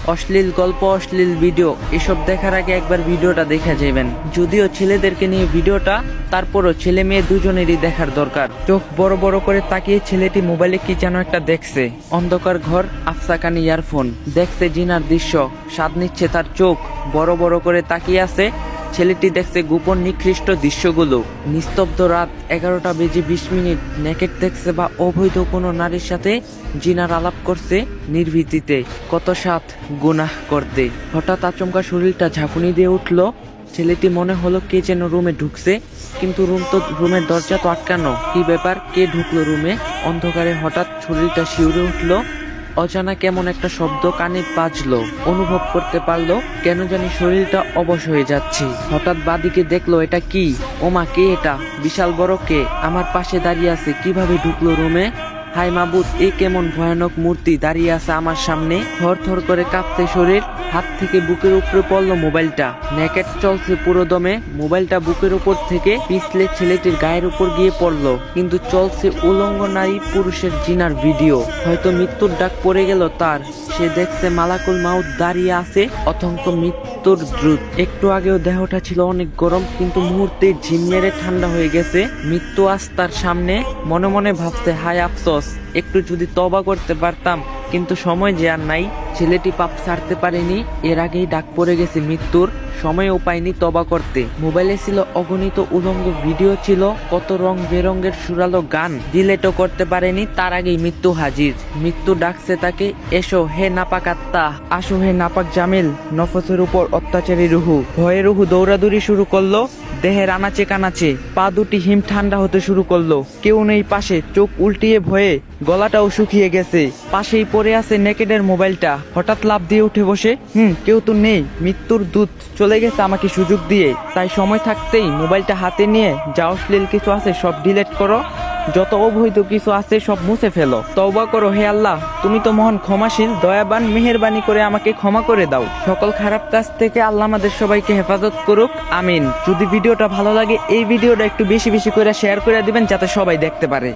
অশ্লীল গল্প, অশ্লীল ভিডিও এসব দেখার আগে একবার ভিডিওটা দেখে যাবেন। যদিও ছেলেদেরকে নিয়ে ভিডিওটা, তারপরও ছেলে মেয়ে দুজনেরই দেখার দরকার। চোখ বড় বড় করে তাকিয়ে ছেলেটি মোবাইলে কি যেন একটা দেখছে। অন্ধকার ঘর, আফসা কানে ইয়ারফোন, দেখছে জিনার দৃশ্য, স্বাদ নিচ্ছে তার চোখ। বড় বড় করে তাকিয়ে আছে ছেলেটি, দেখছে গোপন নিকৃষ্ট দৃশ্যগুলো। নিস্তব্ধ রাত, 11টা বেজে 20 মিনিট। নেকেট দেখছে বা অবৈধ কোনো নারীর সাথে জিনার আলাপ করছে নির্ভীতিতে। কত সাথ গুনাহ করতে। হঠাৎ আচমকা শরীরটা ঝাঁকুনি দিয়ে উঠল। ছেলেটি মনে হলো কে যেন রুমে ঢুকছে, কিন্তু রুমের দরজা তো আটকানো। কি ব্যাপার, কে ঢুকলো রুমে? অন্ধকারে হঠাৎ শরীরটা শিউরে উঠলো। অজানা কেমন একটা শব্দ কানে বাজলো। অনুভব করতে পারলো কেন জানি শরীরটা অবশ হয়ে যাচ্ছে। হঠাৎ বাদিকে দেখলো, এটা কি? ওমা, কে এটা? বিশাল বড় কে আমার পাশে দাঁড়িয়ে আছে? কিভাবে ঢুকলো রুমে? হায় মাবুদ, এ কেমন ভয়ানক মূর্তি দাঁড়িয়ে আছে আমার সামনে। থর থর করে কাঁপতে শরীর। হাত থেকে বুকের উপরে পড়লো মোবাইলটা। নেকেট চলছে পুরো দমে। মোবাইলটা বুকের উপর থেকে পিছলে ছেলেটির গায়ের উপর গিয়ে পড়লো, কিন্তু চলছে উলঙ্গ নারী পুরুষের জিনার ভিডিও। হয়তো মৃত্যুর ডাক পড়ে গেল তার। সে দেখছে মালাকুল মাউত দাঁড়িয়ে আছে, অথঙ্ক মৃত্যুর দ্রুত। একটু আগেও দেহটা ছিল অনেক গরম, কিন্তু মুহূর্তে ঝিম মেরে ঠান্ডা হয়ে গেছে। মৃত্যু আজ তার সামনে। মনে মনে ভাবছে, হায় আফসোস, একটু যদি তওবা করতে পারতাম, কিন্তু সময় যে আর নাই। ছেলেটি পাপ ছাড়তে পারেনি, এর আগেই ডাক পড়ে গেছে মৃত্যুর। সময়ও পায়নি তওবা করতে। মোবাইলে ছিল অগণিত উলঙ্গ ভিডিও, ছিল কত রং বেরঙের সুরালো গান। ডিলেটও করতে পারেনি, তার আগেই মৃত্যু হাজির। মৃত্যু ডাকছে তাকে, এসো হে নাপাক আত্মা, আসো হে নাপাক জামিল। নফসের উপর অত্যাচারী রুহু। ভয়ে রুহু দৌড়াদৌড়ি শুরু করলো। দেহের আনাচে কানাচে পা দুটি হিম ঠান্ডা হতে শুরু করলো। কেউ নেই পাশে, চোখ উল্টিয়ে ভয়ে গলাটাও শুকিয়ে গেছে। পাশেই পড়ে আছে নেকেডের মোবাইলটা। হঠাৎ লাফ দিয়ে উঠে বসে, কেউ তো নেই। মৃত্যুর দূত চলে গেছে আমাকে সুযোগ দিয়ে। তাই সময় থাকতেই মোবাইলটা হাতে নিয়ে যা অশ্লীল কিছু আছে সব ডিলিট করো, যত অবৈধ কিছু আছে সব মুছে ফেলো। তওবা করো হে আল্লাহ, তুমি তো মহান ক্ষমাশীল, দয়াবান। মেহেরবানি করে আমাকে ক্ষমা করে দাও। সকল খারাপ কাজ থেকে আল্লাহ আমাদের সবাইকে হেফাজত করুক, আমিন। যদি ভিডিওটা ভালো লাগে, এই ভিডিওটা একটু বেশি বেশি করে শেয়ার করে দিবেন, যাতে সবাই দেখতে পারে।